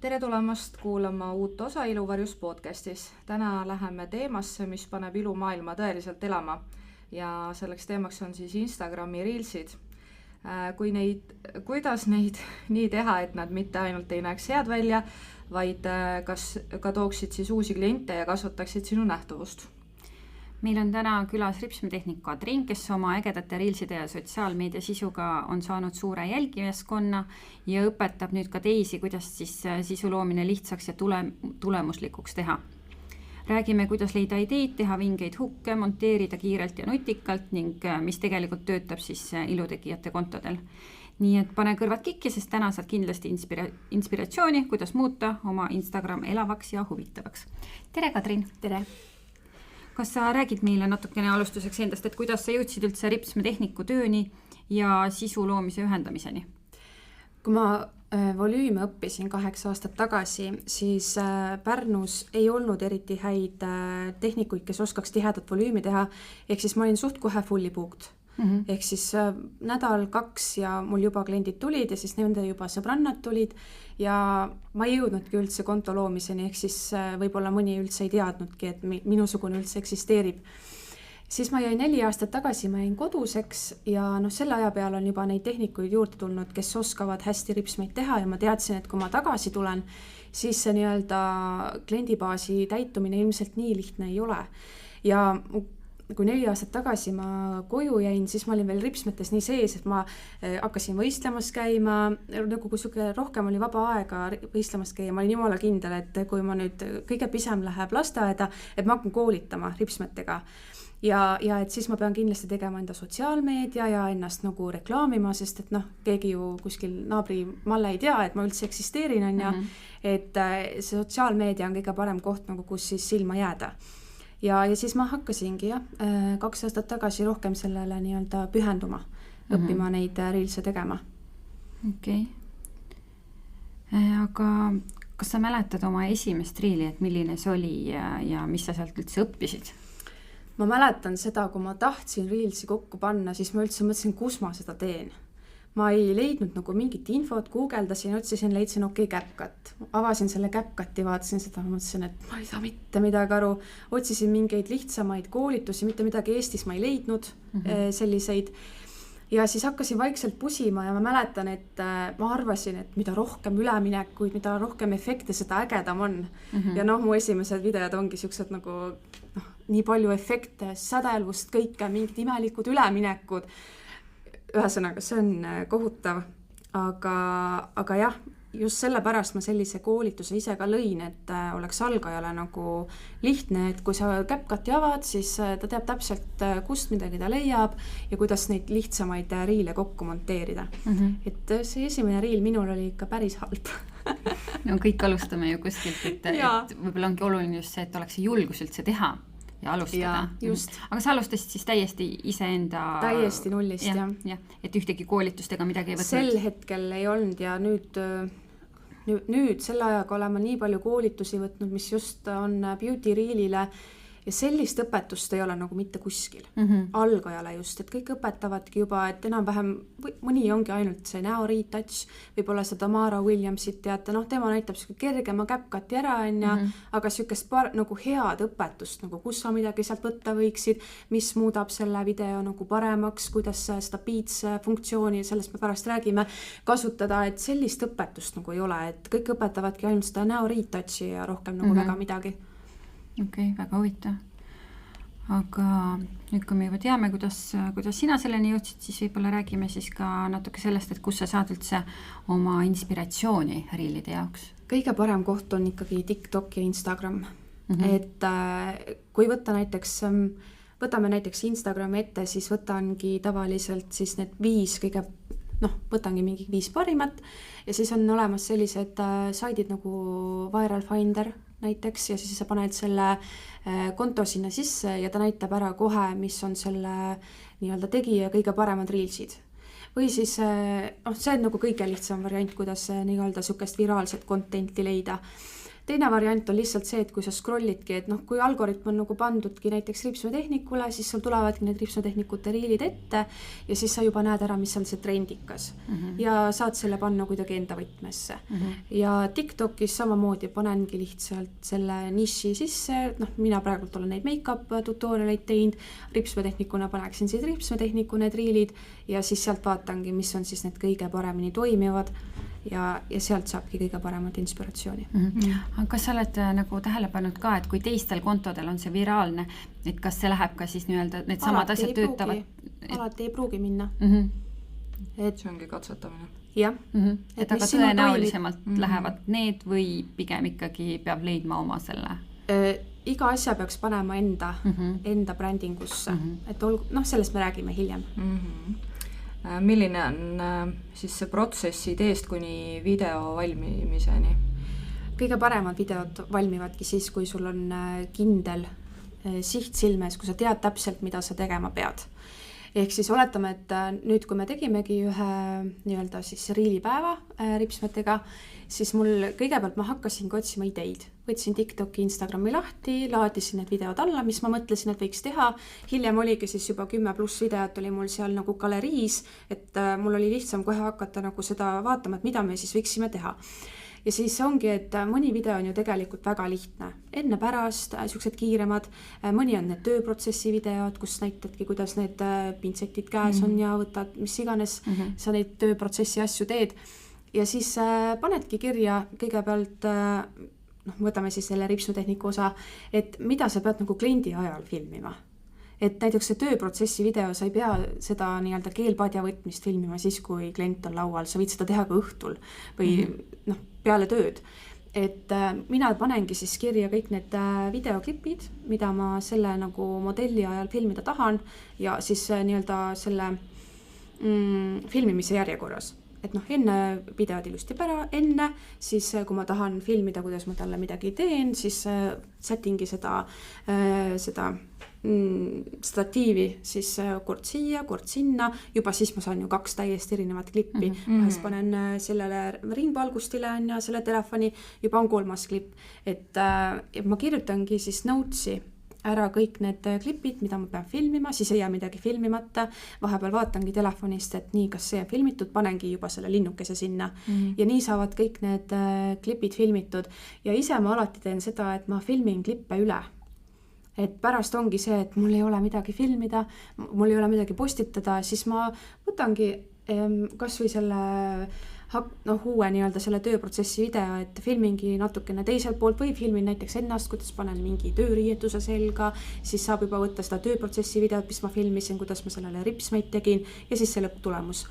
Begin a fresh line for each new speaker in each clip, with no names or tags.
Tere tulemast kuulama uut osa Iluvarjus podcastis. Täna läheme teemasse, mis paneb ilumaailma tõeliselt elama. Ja selleks teemaks on siis Instagrami reelsid. Kuidas neid nii teha, et nad mitte ainult ei näeks head välja, vaid kas ka tooksid siis uusi kliente ja kasvataksid sinu nähtavust?
Meil on täna külas ripsmetehnik Katrin, kes oma ägedate reelside ja sotsiaalmeedia sisuga on saanud suure jälgijaskonna ja õpetab nüüd ka teisi, kuidas siis sisu loomine lihtsaks ja tulemuslikuks teha. Räägime, kuidas leida ideid, teha vingeid hukke, monteerida kiirelt ja nutikalt ning mis tegelikult töötab siis ilutegijate kontodel. Nii et pane kõrvad kikki, sest täna saad kindlasti inspiratsiooni, kuidas muuta oma Instagram elavaks ja huvitavaks. Tere, Katrin!
Tere!
Kas sa räägid meile natukene alustuseks endast, et kuidas sa jõudsid üldse ripsmetehniku tööni ja sisu loomise ühendamiseni?
Kui ma volüüme õppisin 8 aastat tagasi, siis Pärnus ei olnud eriti häid tehnikuid, kes oskaks tihedat volüümi teha, ehk siis ma olin suht kohe fully booked. Ehk siis nädal, 2 ja mul juba kliendid tulid ja siis nende juba sõbrannad tulid ja ma ei jõudnudki üldse konto loomiseni, ehk siis võib-olla mõni üldse ei teadnudki, et minusugune üldse eksisteerib. Siis ma jäin 4 aastat tagasi, ma jäin koduseks ja selle aja peal on juba neid tehnikuid juurde tulnud, kes oskavad hästi ripsmeid teha ja ma teadsin, et kui ma tagasi tulen, siis see kliendibaasi täitumine ilmselt nii lihtne ei ole. Ja kui 4 aastat tagasi ma koju jäin, siis ma olin veel ripsmetes nii sees, et ma hakkasin võistlemas käima, kui rohkem oli vaba aega võistlemas käia, ma olin jumala kindel, et kui ma nüüd kõige pisem läheb lasteaeda, et ma hakkan koolitama ripsmetega. Ja et siis ma pean kindlasti tegema enda sotsiaalmeedia ja ennast reklaamima, sest et keegi ju kuskil naabri malle ei tea, et ma üldse eksisteerin, et see sotsiaalmeedia on kõige parem koht, kus siis silma jääda. Ja siis ma hakkasingi 2 aastat tagasi rohkem sellele pühenduma, õppima neid reelse tegema.
Okei. Aga kas sa mäletad oma esimest reeli, et milline see oli ja mis sa sealt üldse õppisid?
Ma mäletan seda, kui ma tahtsin reelsi kokku panna, siis ma üldse mõtlesin, kus ma seda teen. Ma ei leidnud mingit infot, guugeldasin, otsisin, leidsin CapCut. Avasin selle CapCuti, vaatasin seda, mõtlesin, et ma ei saa mitte midagi aru. Otsisin mingeid lihtsamaid koolitusi, mitte midagi Eestis ma ei leidnud selliseid. Ja siis hakkasin vaikselt pusima ja ma mäletan, et ma arvasin, et mida rohkem üleminekuid, mida rohkem efekte, seda ägedam on. Ja mu esimesed videod ongi siuksed nii palju efekte, sädelvust, kõike, mingid imelikud üleminekud. Ühesõnaga, see on kohutav, aga jah, just sellepärast ma sellise koolituse ise ka lõin, et oleks algajale lihtne, et kui sa CapCuti avad, siis ta teab täpselt, kust midagi ta leiab ja kuidas neid lihtsamaid riile kokku monteerida. Et see esimene riil minul oli ikka päris halb.
No kõik alustame ju kuskilt, et võib-olla ongi oluline just see, et oleks julgus üldse teha ja alustada.
Just.
Aga sa alustasid siis täiesti iseenda...
Täiesti nullist,
jah. Et ühtegi koolitustega midagi ei võtnud?
Sel hetkel ei olnud ja nüüd selle ajaga olema nii palju koolitusi võtnud, mis just on beauty reelile ja sellist õpetust ei ole mitte kuskil. Algajale just, et kõik õpetavadki juba, et enam-vähem mõni ongi ainult see näo retouch, võib-olla seda Tamara Williamsit teate, tema näitab kergema CapCuti ära, aga siukest head õpetust, kus sa midagi sealt võtta võiksid, mis muudab selle video paremaks, kuidas seda beats funktsiooni, sellest me pärast räägime, kasutada, et sellist õpetust ei ole, et kõik õpetavadki ainult seda näo retouchi ja rohkem väga midagi.
Okei, väga huvitav. Aga nüüd, kui me juba teame, kuidas sina selleni jõudsid, siis võib-olla räägime siis ka natuke sellest, et kus sa saad üldse oma inspiratsiooni reelide jaoks?
Kõige parem koht on ikkagi TikTok ja Instagram. Et kui võtame näiteks Instagrami ette, siis võtangi tavaliselt siis need 5 võtangi mingi 5 parimat ja siis on olemas sellised saidid nagu Viral Finder näiteks ja siis sa paned selle konto sinna sisse ja ta näitab ära kohe, mis on selle tegija kõige paremad reelsid. Või siis see on kõige lihtsam variant, kuidas sukest viraalset contenti leida. teine variant on lihtsalt see, et kui sa scrollidki, et noh, kui algoritm on nagu pandudki näiteks ripsmetehnikule, siis sul tulevadki need ripsmetehnikute riilid ette ja siis sa juba näed ära, mis on see trendikas ja saad selle panna kuidagi enda võtmesse. Ja TikTokis samamoodi panengi lihtsalt selle niši sisse, noh, mina praegult olen neid make-up tutorialeid teinud, ripsmetehnikuna paneksin siis ripsmetehniku need riilid ja siis sealt vaatangi, mis on siis need kõige paremini toimivad ja sealt saabki kõige paremat inspiratsiooni.
Aga kas sa oled nagu tähele pannud ka, et kui teistel kontodel on see viraalne, et kas see läheb ka siis nii-öelda, need samad asjad töötavad?
Alati ei pruugi minna.
See ongi katsetamine.
Jah.
Et aga tõenäolisemalt lähevad need või pigem ikkagi peab leidma oma selle?
Iga asja peaks panema enda brändingusse. Et noh, sellest me räägime hiljem.
Milline on siis see protsess ideest kuni video valmimiseni?
Kõige paremad videod valmivadki siis, kui sul on kindel siht silmes, kui sa tead täpselt, mida sa tegema pead. Ehk siis oletame, et nüüd, kui me tegimegi ühe nii-öelda siis riilipäeva ripsmetega, siis mul kõigepealt ma hakkasingi otsima ideid. Võtsin TikToki, Instagrami lahti, laadisin need videod alla, mis ma mõtlesin, et võiks teha. Hiljem oligi siis juba 10+ videot oli mul seal nagu galeriis, et mul oli lihtsam kohe hakata nagu seda vaatama, et mida me siis võiksime teha. Ja siis ongi, et mõni video on ju tegelikult väga lihtne. Enne pärast, siuksed kiiremad, mõni on need tööprotsessi videod, kus näitadki, kuidas need pintsetid käes on ja võtad mis iganes, sa neid tööprotsessi asju teed. Ja siis panedki kirja kõigepealt, võtame siis selle ripsmetehniku osa, et mida sa pead nagu kliendi ajal filmima. Et näiteks see tööprotsessi video, sa ei pea seda nii-öelda keelpadja võtmist filmima siis, kui klient on laual, sa võid seda teha ka õhtul või peale tööd. Et mina panengi siis kirja kõik need videoklipid, mida ma selle nagu modelli ajal filmida tahan ja siis nii-öelda selle filmimise järjekorras. Et enne videod ilusti pära, enne, siis kui ma tahan filmida, kuidas ma talle midagi teen, siis settingi seda statiivi siis kord siia, kord sinna, juba siis ma saan ju 2 täiesti erinevat klippi. Vahest panen sellele ringvalgustile ja selle telefoni, juba on 3. klipp. Et ma kirjutangi siis notesi ära kõik need klipid, mida ma pean filmima, siis ei jää midagi filmimata. Vahepeal vaatangi telefonist, et nii, kas see on filmitud, panengi juba selle linnukese sinna. Ja nii saavad kõik need klipid filmitud. Ja ise ma alati teen seda, et ma filmin klippe üle. Et pärast ongi see, et mul ei ole midagi filmida, mul ei ole midagi postitada, siis ma võtangi kas või selle uue nii-öelda selle tööprotsessi video, et filmingi natukene teiselt poolt või filmin näiteks ennast, kuidas panen mingi tööriietuse selga, siis saab juba võtta seda tööprotsessi videot, mis ma filmisin, kuidas ma sellele ripsmeid tegin ja siis see lõpptulemus.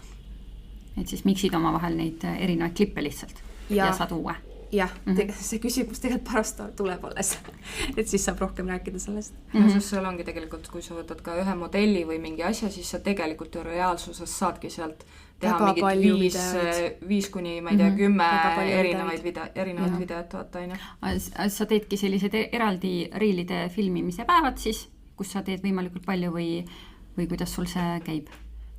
Et siis miksid oma vahel neid erinevaid klippe lihtsalt ja saad uue?
Jah, see küsimus tegelikult pärast tuleb alles, et siis saab rohkem rääkida sellest.
Sest seal ongi tegelikult, kui sa võtad ka ühe modelli või mingi asja, siis sa tegelikult ju reaalsuses saadki sealt teha mingit 5 kuni, ma ei tea, 10 erinevaid videot vaata, aina.
Sa teedki sellised eraldi riilide filmimise päevad siis, kus sa teed võimalikult palju või kuidas sul see käib?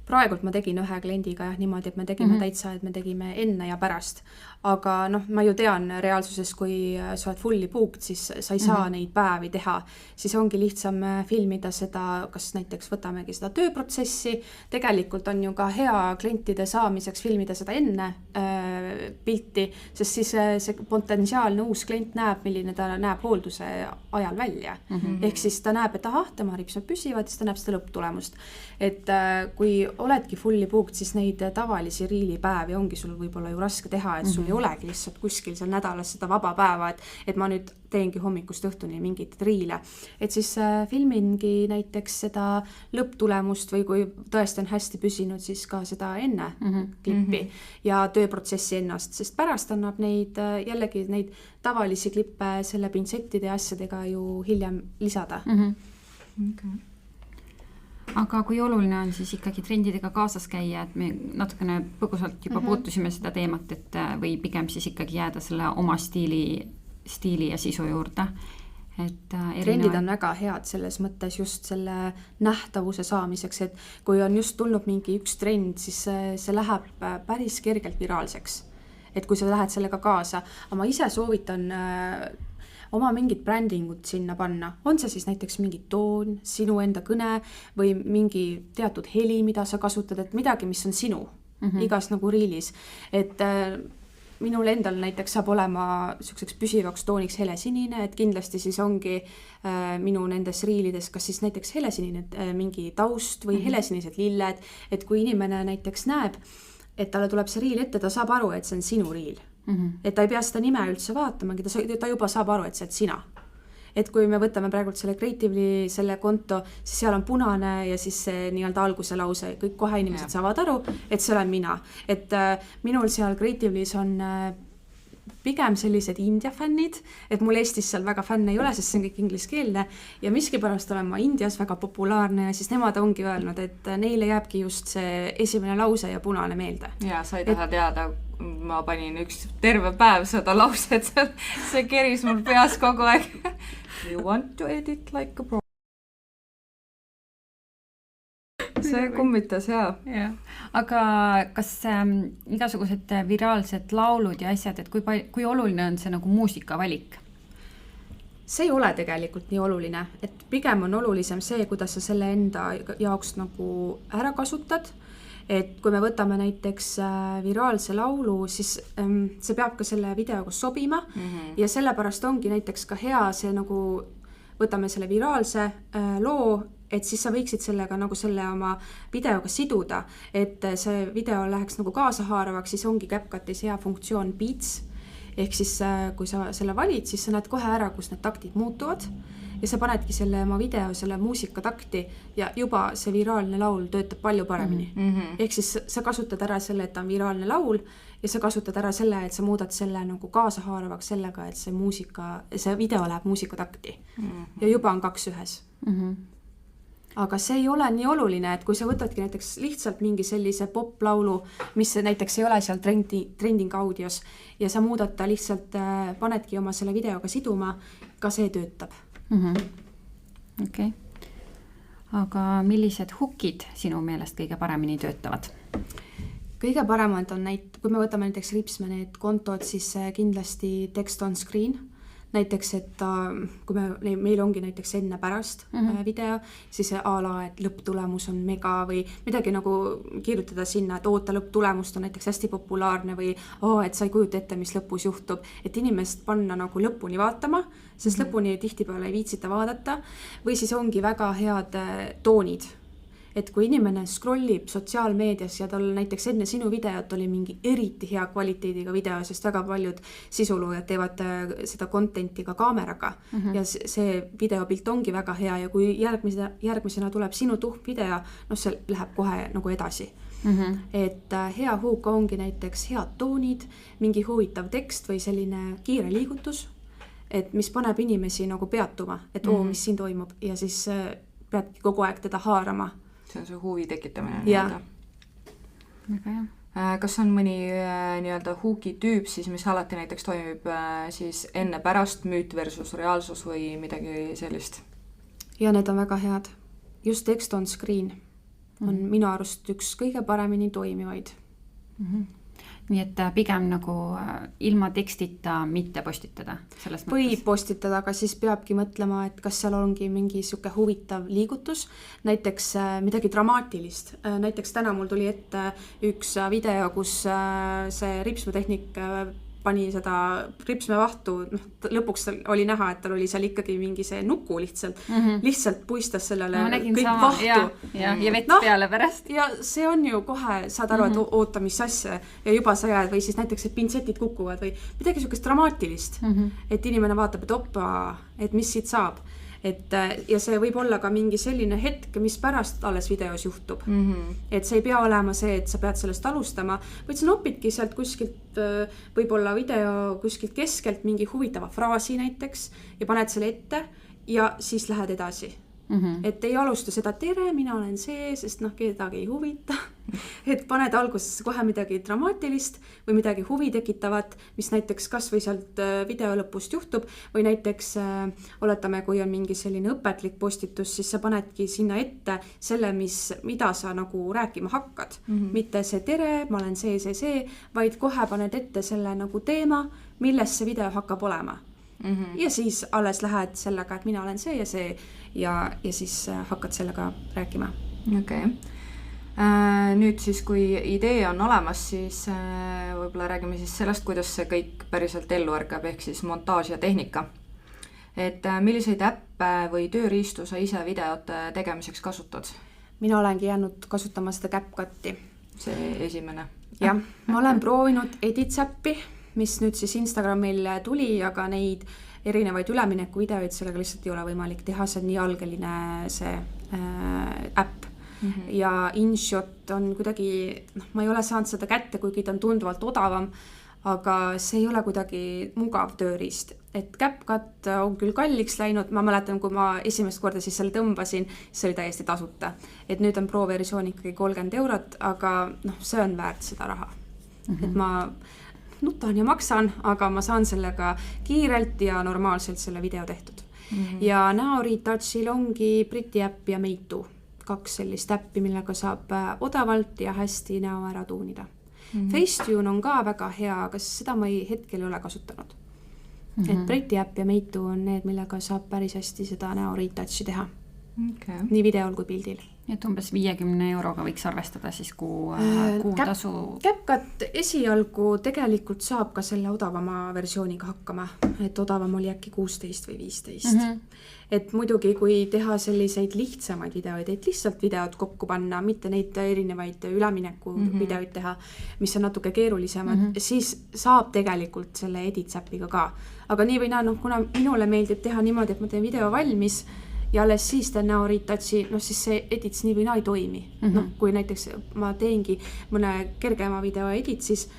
Praegult ma tegin ühe kliendiga niimoodi, et me tegime täitsa, et me tegime enne ja pärast. Aga ma ju tean reaalsuses, kui sa oled fully booked, siis sa ei saa neid päevi teha. Siis ongi lihtsam filmida seda, kas näiteks võtamegi seda tööprotsessi. Tegelikult on ju ka hea klientide saamiseks filmida seda enne pilti, sest siis see potentsiaalne uus klient näeb, milline ta näeb hoolduse ajal välja. Ehk siis ta näeb, et tema ripsmed püsivad, siis ta näeb seda lõpptulemust. Et kui oledki fully booked, siis neid tavalisi riilipäevi ongi sul võib-olla ju raske teha, et sul ei olegi lihtsalt kuskil seal nädalas seda vaba päeva, et ma nüüd teengi hommikust õhtuni mingit riile. Et siis filmingi näiteks seda lõpptulemust või kui tõesti on hästi püsinud, siis ka seda enne klippi ja tööprotsessi ennast, sest pärast annab neid jällegi neid tavalisi klippe selle pintsettide ja asjadega ju hiljem lisada.
Aga kui oluline on siis ikkagi trendidega kaasas käia, et me natukene põgusalt juba puutusime seda teemat, et või pigem siis ikkagi jääda selle oma stiili ja sisu juurde.
Trendid on väga head selles mõttes just selle nähtavuse saamiseks, et kui on just tulnud mingi üks trend, siis see läheb päris kergelt viraalseks. et kui sa lähed sellega kaasa, aga ma ise soovitan oma mingit brändingut sinna panna, on see siis näiteks mingi toon, sinu enda kõne või mingi teatud heli, mida sa kasutad, et midagi, mis on sinu igas nagu riilis, et minul endal näiteks saab olema selliseks püsivaks tooniks helesinine, et kindlasti siis ongi minu nendes riilides kas siis näiteks helesinine mingi taust või helesinised lilled, et kui inimene näiteks näeb, et talle tuleb see riil ette, ta saab aru, et see on sinu riil. Et ta ei pea seda nime üldse vaatamagi, ta juba saab aru, et see oled sina. Et kui me võtame praegult selle Creatively selle konto, siis seal on punane ja siis see nii-öelda alguse lause, kõik kohe inimesed saavad aru, et see olen mina. Et minul seal Creativelys on pigem sellised India fännid, et mul Eestis seal väga fänne ei ole, sest see on kõik ingliskeelne ja miskipärast olen ma Indias väga populaarne ja siis nemad ongi öelnud, et neile jääbki just see esimene lause ja punane meelde.
Ja sa ei taha teada, ma panin üks terve päev seda lauset, see keris mul peas kogu aeg. You want to edit like a pro. See kummitas, jaa.
Aga kas igasugused viraalsed laulud ja asjad, et kui oluline on see nagu muusikavalik?
See ei ole tegelikult nii oluline, et pigem on olulisem see, kuidas sa selle enda jaoks nagu ära kasutad. Et kui me võtame näiteks viraalse laulu, siis see peab ka selle videoga sobima ja sellepärast ongi näiteks ka hea see nagu, võtame selle viraalse loo, et siis sa võiksid sellega nagu selle oma videoga siduda, et see video läheks nagu kaasahaaravaks, siis ongi CapCutis hea funktsioon Beats, ehk siis kui sa selle valid, siis sa näed kohe ära, kus need taktid muutuvad ja sa panedki selle oma video, selle muusikatakti ja juba see viraalne laul töötab palju paremini. Ehk siis sa kasutad ära selle, et on viraalne laul ja sa kasutad ära selle, et sa muudad selle nagu kaasahaaravaks sellega, et see video läheb muusikatakti ja juba on 2 ühes. Aga see ei ole nii oluline, et kui sa võtadki näiteks lihtsalt mingi sellise pop-laulu, mis näiteks ei ole seal trending audios ja sa muudad ta lihtsalt, panedki oma selle videoga siduma, ka see töötab.
Okay. Aga millised hookid sinu meelest kõige paremini töötavad?
Kõige paremad on kui me võtame näiteks Ripsme need kontod, siis kindlasti text on screen. Näiteks, et kui meil ongi näiteks enne pärast video, siis a la, et lõpptulemus on mega või midagi nagu kirjutada sinna, et oota lõpptulemust on näiteks hästi populaarne või et sa ei kujuta ette, mis lõpus juhtub, et inimest panna nagu lõpuni vaatama, sest lõpuni tihtipeale ei viitsita vaadata või siis ongi väga head toonid. Et kui inimene scrollib sotsiaalmeedias ja tal näiteks enne sinu videot oli mingi eriti hea kvaliteediga video, sest väga paljud sisuloojad teevad seda contenti ka kaameraga ja see videopilt ongi väga hea ja kui järgmisena tuleb sinu tuhv video, see läheb kohe nagu edasi. Et hea huuk ongi näiteks head toonid, mingi huvitav tekst või selline kiire liigutus, et mis paneb inimesi nagu peatuma, et mis siin toimub ja siis peadki kogu aeg teda haarama.
See on see huvi tekitamine.
Väga hea.
Kas on mõni nii-öelda huuki tüüp, siis, mis alati näiteks toimib siis enne pärast müüt versus reaalsus või midagi sellist?
Ja need on väga head. Just text on screen on minu arust üks kõige paremini toimivaid.
Nii et pigem nagu ilma tekstita mitte postitada.
Võib postitada, aga siis peabki mõtlema, et kas seal ongi mingi siuke huvitav liigutus, näiteks midagi dramaatilist. Näiteks täna mul tuli ette üks video, kus see Ripsme tehnik pani seda Ripsme vahtu, lõpuks oli näha, et tal oli seal ikkagi mingi see nuku lihtsalt puistas sellele kõik vahtu.
Ja vett peale pärast.
Ja see on ju kohe, saad aru, et oota, mis asja ja juba sa jääd või siis näiteks, et pintsetid kukuvad või midagi siukest dramaatilist, et inimene vaatab, et opa, et mis siit saab. Ja see võib olla ka mingi selline hetk, mis pärast alles videos juhtub. Et see ei pea olema see, et sa pead sellest alustama, vaid sa nopidki sealt kuskilt, võib-olla video kuskilt keskelt mingi huvitava fraasi näiteks ja paned selle ette ja siis lähed edasi. Et ei alusta seda, tere, mina olen see, sest kedagi ei huvita. et paned alguses kohe midagi dramaatilist või midagi huvi tekitavat, mis näiteks kas või sealt video lõpust juhtub või näiteks oletame, kui on mingi selline õpetlik postitus, siis sa panedki sinna ette selle, mida sa nagu rääkima hakkad. Mitte see tere, ma olen see, vaid kohe paned ette selle nagu teema, milles see video hakkab olema. Ja siis alles lähed sellega, et mina olen see ja siis hakkad sellega rääkima.
Okei. Nüüd siis, kui idee on olemas, siis võib-olla räägime siis sellest, kuidas see kõik päriselt ellu ärkab, ehk siis montaaž ja tehnika. Et milliseid äppe või tööriistu sa ise videote tegemiseks kasutad?
Mina olengi jäänud kasutama seda CapCutti.
See esimene?
Jah, ma olen proovinud Edits-äppi, mis nüüd siis Instagramil tuli, aga neid erinevaid ülemineku videoid sellega lihtsalt ei ole võimalik teha, see on nii algeline see äpp. Ja InShot on kuidagi, ma ei ole saanud seda kätte, kuigi ta on tunduvalt odavam, aga see ei ole kuidagi mugav tööriist. Et CapCut on küll kalliks läinud, ma mäletan, kui ma esimest korda siis selle tõmbasin, see oli täiesti tasuta. Et nüüd on pro-versioon ikkagi 30 €, aga see on väärt seda raha. Et ma nutan ja maksan, aga ma saan sellega kiirelt ja normaalselt selle video tehtud. Ja Now Retouchil ongi Pretty App ja Meitu. 2 sellist äppi, millega saab odavalt ja hästi näo ära tuunida. Facetune on ka väga hea, aga seda ma hetkel ei ole kasutanud. Et Pretty App ja Meitu on need, millega saab päris hästi seda näo retouchi teha. Nii videol kui pildil.
Et umbes 50 € võiks arvestada siis kuutasu.
CapCut esialgu tegelikult saab ka selle odavama versiooniga hakkama, et odavam oli äkki 16 või 15. Et muidugi, kui teha selliseid lihtsamaid videoid, et lihtsalt videod kokku panna, mitte neid erinevaid ülemineku videoid teha, mis on natuke keerulisemad, siis saab tegelikult selle Edits-äppiga ka. Aga nii või naa, kuna minule meeldib teha niimoodi, et ma teen video valmis, ja alles siis teen Now Retouchi, siis see Edits nii või naa ei toimi. Kui näiteks ma teengi mõne kergema video Edits, siis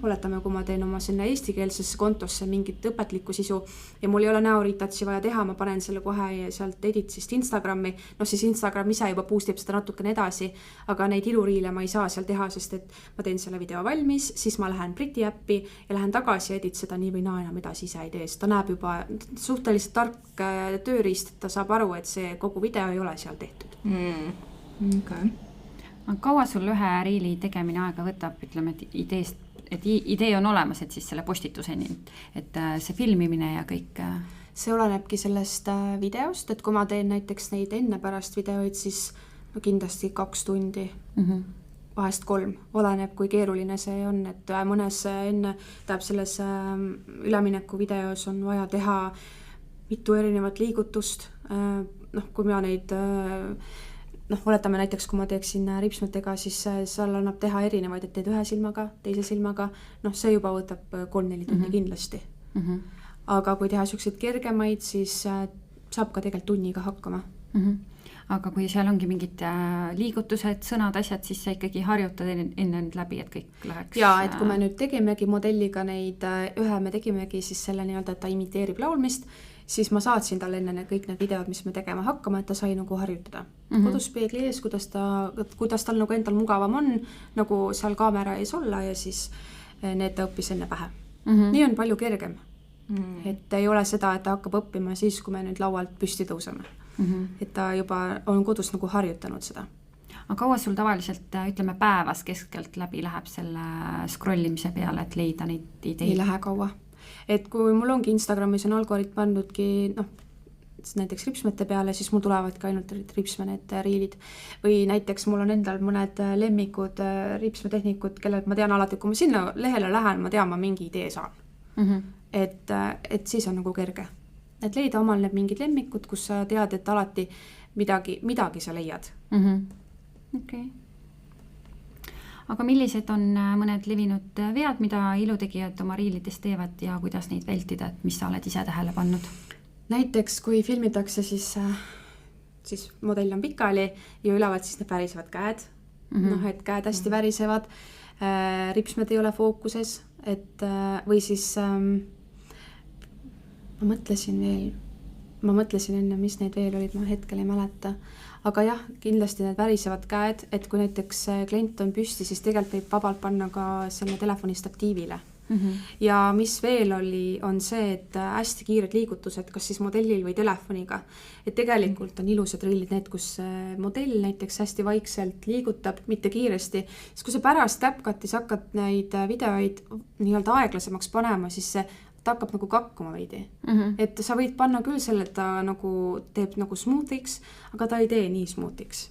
oletame, kui ma teen oma sinna eestikeelsesse kontosse mingit õpetlikku sisu ja mul ei ole Now Retouchi vaja teha, ma panen selle kohe sealt Editsist Instagrami, siis Instagram ise juba boostib seda natukene edasi, aga neid iluriile ma ei saa seal teha, sest et ma teen selle video valmis, siis ma lähen Pretty Appi ja lähen tagasi ja Edit seda nii või naa enam edasi ise ei tee, sest ta näeb juba suhteliselt tark tööriist, et ta saab aru, et see kogu video ei ole seal tehtud.
Okay.
Kaua sul ühe riili tegemine aega võtab, ütleme, et idee on olemas, et siis selle postituseni, et see filmimine ja kõik?
See olenebki sellest videost, et kui ma teen näiteks neid enne pärast videoid, siis kindlasti 2 tundi, vahest 3, oleneb, kui keeruline see on, et mõnes enne selles ülemineku videos on vaja teha mitu erinevat liigutust, kui ma neid oletame näiteks, kui ma teeksin ripsmetega, siis seal annab teha erinevaid, et teed ühe silmaga, teise silmaga, see juba võtab 3-4 tundi kindlasti. Aga kui teha selliseid kergemaid, siis saab ka tegelikult tunniga hakkama.
Aga kui seal ongi mingid liigutused, sõnad, asjad, siis sa ikkagi harjutad enne läbi, et kõik läheks...
Jaa, et kui me nüüd tegimegi modelliga neid, me tegimegi siis selle nii-öelda, et ta imiteerib laulmist, siis ma saatsin talle enne kõik need videod, mis me tegema hakkama, et ta sai nagu harjutada. Kodus peegli ees, kuidas tal nagu endal mugavam on, nagu seal kaamera ees olla ja siis need ta õppis enne pähe. Nii on palju kergem. Et ei ole seda, et ta hakkab õppima siis, kui me nüüd laualt püsti tõuseme. Et ta juba on kodus nagu harjutanud seda.
Aga kaua sul tavaliselt, ütleme, päevas keskelt läbi läheb selle scrollimise peale, et leida neid ideid?
Ei lähe kaua. Et kui mul ongi Instagramis on algoritm pandudki näiteks ripsmete peale, siis mul tulevadki ainult ripsme need riilid. Või näiteks mul on endal mõned lemmikud ripsmetehnikud, kellelt ma tean alati, kui ma sinna lehele lähen, ma tean, ma mingi idee saan. Et siis on nagu kerge. Et leida omal need mingid lemmikud, kus sa tead, et alati midagi sa leiad.
Okei. Aga millised on mõned levinud vead, mida ilutegijad oma riilides teevad ja kuidas neid vältida, et mis sa oled ise tähele pannud?
Näiteks, kui filmitakse, siis modell on pikali ja ülevalt siis need värisevad käed. Et käed hästi värisevad, ripsmed ei ole fookuses, või siis ma mõtlesin veel, ma mõtlesin enne, mis neid veel olid, ma hetkel ei mäleta. Aga jah, kindlasti need värisevad käed, et kui näiteks klient on püsti, siis tegelikult võib vabalt panna ka selle telefoni statiivile. Ja mis veel on see, et hästi kiired liigutused, kas siis modellil või telefoniga. Et tegelikult on ilusad rillid need, kus modell näiteks hästi vaikselt liigutab, mitte kiiresti. Siis kui sa pärast CapCutis hakkad neid videoid nii-öelda aeglasemaks panema, siis see ta hakkab nagu kakkuma veidi. Et sa võid panna küll selle, et ta nagu teeb nagu smoothiks, aga ta ei tee nii smoothiks.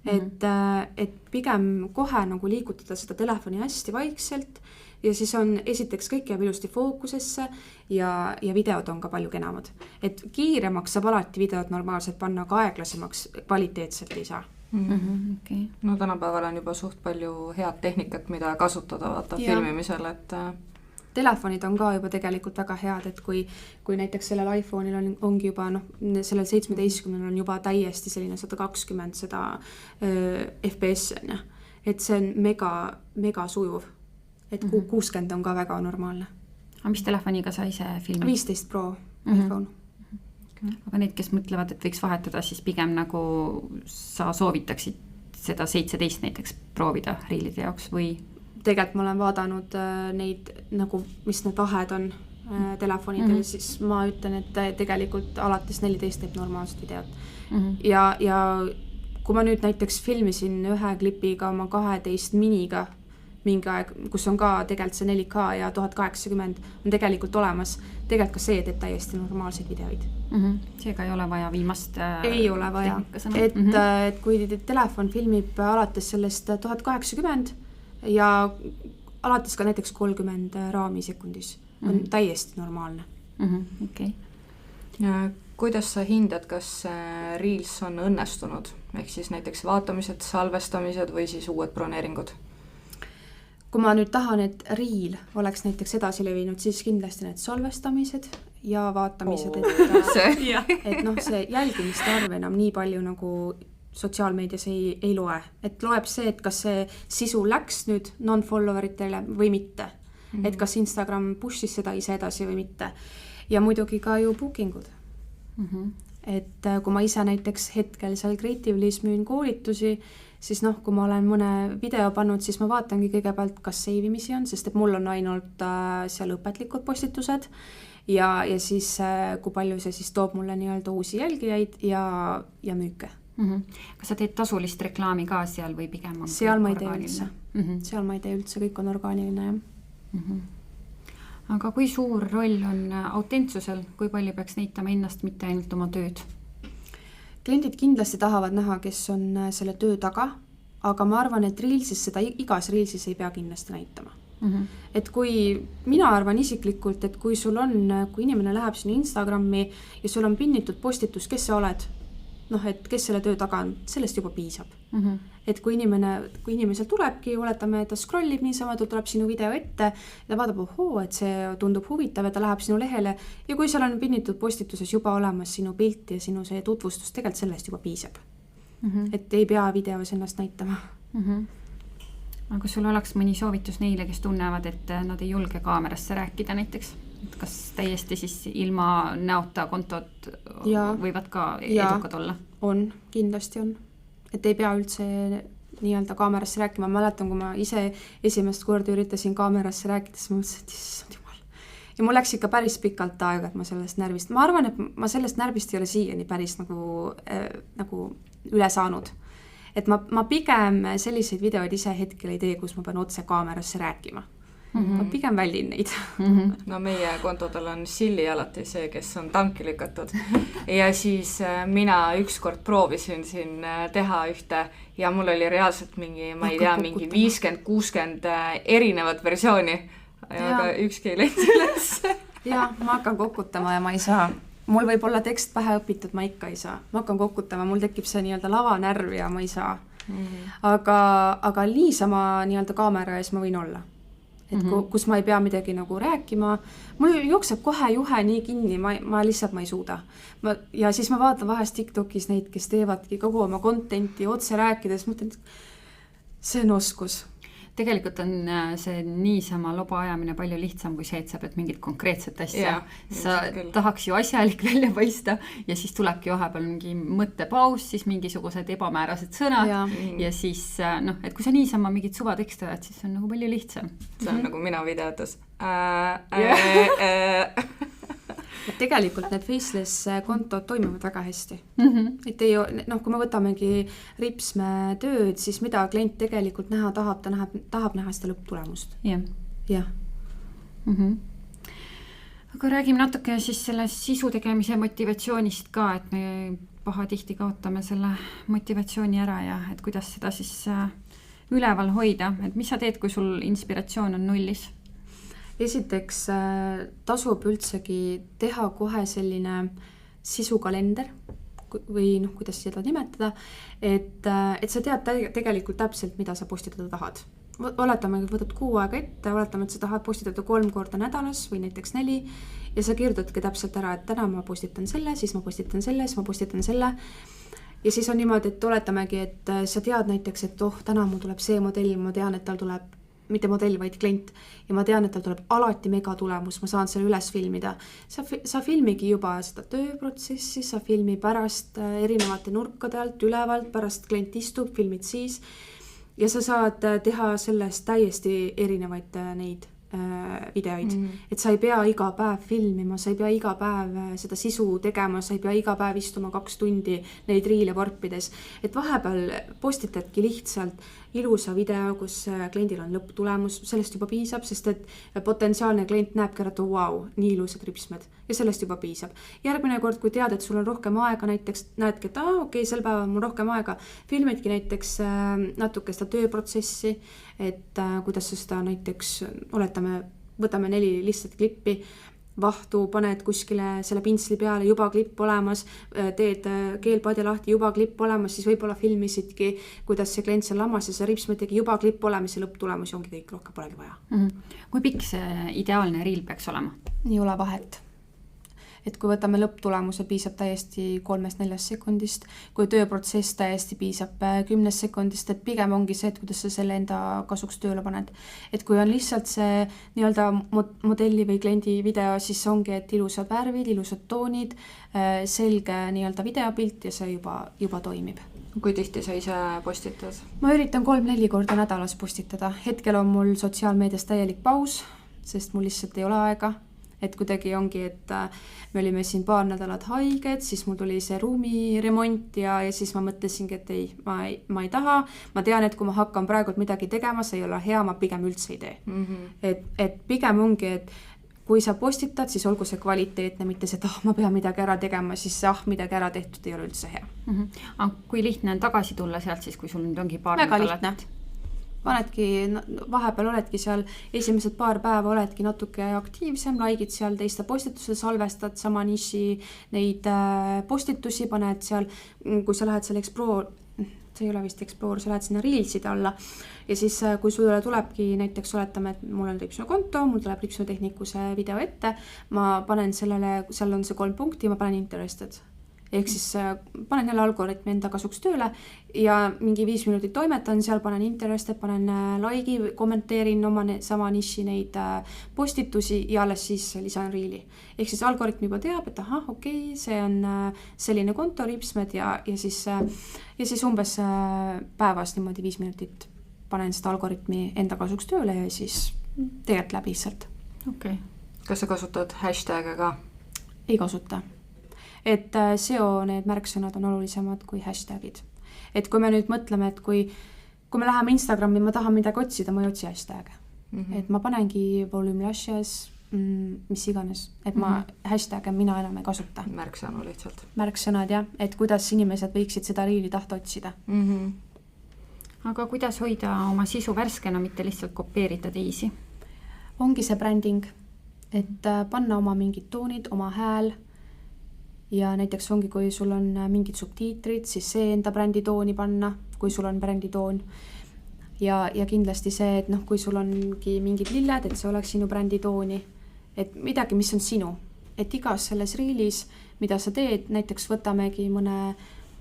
Et pigem kohe nagu liigutada seda telefoni hästi vaikselt ja siis on esiteks kõik jääb ilusti fookusesse ja videod on ka palju kenamad. Et kiiremaks saab alati videod normaalselt panna, aga aeglasemaks kvaliteetselt ei saa.
Okay.
No tänapäeval on juba suht palju head tehnikat, mida kasutada vaata filmimisel, et
telefonid on ka juba tegelikult väga head, et kui näiteks sellel iPhone'il ongi juba, sellel 17 on juba täiesti selline 120 seda FPS, et see on mega sujuv, et 60 on ka väga normaalne.
Aga mis telefoniga sa ise filmid?
15 Pro iPhone.
Aga need, kes mõtlevad, et võiks vahetada, siis pigem nagu sa soovitaksid seda 17 näiteks proovida riilide jaoks või?
Tegelikult ma olen vaadanud neid, nagu, mis need vahed on telefonidel, siis ma ütlen, et tegelikult alates 14 teeb normaalset videot. Ja kui ma nüüd näiteks filmisin ühe klipiga oma 12 miniga mingi aeg, kus on ka tegelikult see 4K ja 1080 on tegelikult olemas, tegelikult ka see teeb täiesti normaalseid videoid.
Seega ei ole vaja viimast
ei ole vaja, et kui telefon filmib alates sellest 1080 ja alates ka näiteks 30 raami sekundis on täiesti normaalne.
Okay.
Ja kuidas sa hindad, kas Reels on õnnestunud? Ehk siis näiteks vaatamised, salvestamised või siis uued broneeringud?
Kui ma nüüd tahan, et Reel oleks näiteks edasi levinud, siis kindlasti need salvestamised ja vaatamised, et see jälgimiste arv enam nii palju nagu sotsiaalmeedias ei loe. Et loeb see, et kas see sisu läks nüüd non-followeritele või mitte. Et kas Instagram pushis seda ise edasi või mitte. Ja muidugi ka ju bookingud. Et kui ma ise näiteks hetkel seal Creativelis müün koolitusi, siis kui ma olen mõne video pannud, siis ma vaatangi kõigepealt, kas seivimisi on, sest et mul on ainult seal õpetlikud postitused ja siis kui palju see siis toob mulle nii-öelda uusi jälgijaid ja müüke.
Kas sa teed tasulist reklaami ka seal või pigem on
seal ma ei tee üldse. Seal ma ei tee üldse, kõik on orgaaniline.
Aga kui suur roll on autentsusel, kui palju peaks näitama ennast, mitte ainult oma tööd?
Kliendid kindlasti tahavad näha, kes on selle töö taga, aga ma arvan, et Reelsis seda igas Reelsis ei pea kindlasti näitama. Et kui mina arvan isiklikult, et kui sul on, kui inimene läheb sinu Instagrami ja sul on pinnitud postitus, kes sa oled, et kes selle töö taga on, sellest juba piisab. Et kui inimesel tulebki, oletame, et ta scrollib niisama, ta tuleb sinu video ette ja vaatab, et see tundub huvitav ja ta läheb sinu lehele ja kui seal on pinnitud postituses juba olemas sinu pilt ja sinu see tutvustus, tegelikult sellest juba piisab. Et ei pea videos ennast näitama.
Aga sul oleks mõni soovitus neile, kes tunnevad, et nad ei julge kaamerasse rääkida näiteks? Et kas täiesti siis ilma näota kontod võivad ka edukad olla?
On, kindlasti on. Et ei pea üldse nii-öelda kaamerasse rääkima. Ma mäletan, kui ma ise esimest korda üritasin kaamerasse rääkida, siis ma mõtlesin, et issand jumal. Ja mul läks ikka päris pikalt aega, et ma sellest närvist. Ma arvan, et ma sellest närvist ei ole siiani päris nagu üle saanud. Et ma pigem selliseid videoid ise hetkel ei tee, kus ma pean otse kaamerasse rääkima. Ma pigem väldin neid.
No meie kontodel on Silli alati see, kes on tanki lükatud. Ja siis mina ükskord proovisin siin teha ühte ja mul oli reaalselt mingi 50-60 erinevat versiooni. Aga ükski ei leidnud üles.
Ja, ma hakkan kokutama ja ma ei saa. Mul võib olla tekst pähe õpitud, ma ikka ei saa. Ma hakkan kokutama, mul tekib see nii-öelda lavanärv ja ma ei saa. Aga niisama nii-öelda kaamera ees ma võin olla. Et kus ma ei pea midagi nagu rääkima. Mul jookseb kohe juhe nii kinni, ma lihtsalt ma ei suuda. Ja siis ma vaatan vahest TikTokis neid, kes teevadki kogu oma contenti otse rääkides. Mõtlen, see on oskus.
tegelikult on see niisama loba ajamine palju lihtsam kui see, et sa pead mingit konkreetset asja. Sa tahaks ju asjalik välja paista ja siis tulebki vahepeal mingi mõttepaus, siis mingisugused ebamäärased sõnad ja siis et kui sa niisama mingit suvatekste oled, siis on nagu palju lihtsam.
See on nagu mina videotes.
Tegelikult need faceless kontod toimivad väga hästi. Et ei, kui me võtamegi Ripsme tööd, siis mida klient tegelikult näha tahab, ta tahab näha seda lõpptulemust.
Jah. Aga räägime natuke siis selle sisu tegemise motivatsioonist ka, et me pahatihti kaotame selle motivatsiooni ära ja et kuidas seda siis üleval hoida, et mis sa teed, kui sul inspiratsioon on nullis?
Esiteks tasub üldsegi teha kohe selline sisukalender või kuidas seda nimetada, et sa tead tegelikult täpselt, mida sa postitada tahad. Oletame, et võtad 6 aega ette, oletame, et sa tahad postitada 3 korda nädalas või näiteks 4 ja sa kirjutadki täpselt ära, et täna ma postitan selle, siis ma postitan selle, siis ma postitan selle. Ja siis on niimoodi, et oletamegi, et sa tead näiteks, et täna mul tuleb see modell, ma tean, et tal tuleb mitte modell, vaid klient ja ma tean, et tal tuleb alati mega tulemus, ma saan selle üles filmida. Sa filmigi juba seda tööprotsessi, sa filmi pärast erinevate nurkade alt, ülevalt, pärast klient istub, filmid siis ja sa saad teha sellest täiesti erinevaid neid videoid. Et sa ei pea iga päev filmima, sa ei pea iga päev seda sisu tegema, sa ei pea iga päev istuma 2 tundi neid riile varpides. Et vahepeal postitadki lihtsalt ilusa video, kus kliendil on lõpptulemus, sellest juba piisab, sest et potentsiaalne klient näeb kerata, wow, nii ilusad ripsmed ja sellest juba piisab. Järgmine kord, kui tead, et sul on rohkem aega, näiteks näedki, et okei, sel päeval mul rohkem aega, filmidki näiteks natuke seda tööprotsessi, et kuidas sa seda näiteks, võtame 4 lihtsalt klippi, vahtu, paned kuskile selle pintsli peale, juba klipp olemas, teed keelpadja lahti, juba klipp olemas, siis võib-olla filmisidki, kuidas see klient seal lamas ja see ripsme tegi juba klipp olemas ja lõpptulemus ongi kõik, rohkem polegi vaja.
Kui pikk see ideaalne reel peaks olema?
Ei ole vahet. Et kui võtame lõpptulemuse, piisab täiesti 3-4 sekundist, kui tööprotsess täiesti piisab 10 sekundist, et pigem ongi see, et kuidas sa selle enda kasuks tööle paned. Et kui on lihtsalt see nii-öelda modelli või kliendi video, siis ongi, et ilusad värvid, ilusad toonid, selge nii-öelda videopilt ja see juba toimib.
Kui tihti sa ise postitad?
Ma üritan 3-4 korda nädalas postitada. Hetkel on mul sotsiaalmeedias täielik paus, sest mul lihtsalt ei ole aega. Et kuidagi ongi, et me olime siin paar nädalat haiged, siis mul tuli see ruumiremont ja siis ma mõtlesingi, et ei, ma ei taha. Ma tean, et kui ma hakkan praegu midagi tegema, see ei ole hea, ma pigem üldse ei tee. Et pigem ongi, et kui sa postitad, siis olgu see kvaliteetne, mitte see, et ma pean midagi ära tegema, siis midagi ära tehtud ei ole üldse hea.
Aga kui lihtne on tagasi tulla sealt siis, kui sul nüüd ongi paar
väga lihtne. Panedki, vahepeal oledki seal, esimesed paar päeva oledki natuke aktiivsem, laikid seal teiste postituse, salvestad sama niši neid postitusi, paned seal, kui sa lähed seal Explore, see ei ole vist Explore, sa lähed sinna Reelside alla ja siis kui sulle tulebki näiteks oletame, et mul on Ripsme konto, mul tuleb Ripsme tehnikuse video ette, ma panen sellele, seal on see 3 punkti, ma panen interested. Ehk siis panen jälle algoritmi enda kasuks tööle ja mingi 5 minutit toimetan, seal panen interested, panen like'i, kommenteerin oma sama niši neid postitusi ja alles siis lisan reeli. Ehk siis algoritm juba teab, et okei, see on selline konto Ripsmed ja siis umbes päevas niimoodi 5 minutit panen seda algoritmi enda kasuks tööle ja siis tegelikult läbi lihtsalt.
Okay.
Kas sa kasutad hashtag'e ka?
Ei kasuta. Et SEO need märksõnad on olulisemad kui hashtagid. Et kui me nüüd mõtleme, et kui me läheme Instagrami, ma tahan midagi otsida, ma ei otsi hashtag'e. Et ma panengi volume lashes, mis iganes. Et ma hashtag'e mina enam ei kasuta.
Märksõnu lihtsalt.
Märksõnad, jah. Et kuidas inimesed võiksid seda riili tahta otsida.
Aga kuidas hoida oma sisu värskena, mitte lihtsalt kopeerida teisi?
Ongi see bränding. Et panna oma mingid toonid, oma hääl. Ja näiteks ongi, kui sul on mingid subtiitrid, siis see enda bränditooni panna, kui sul on bränditoon. Ja kindlasti see, et kui sul ongi mingid lilled, et see oleks sinu bränditooni. Et midagi, mis on sinu. Et igas selles riilis, mida sa teed, näiteks võtamegi mõne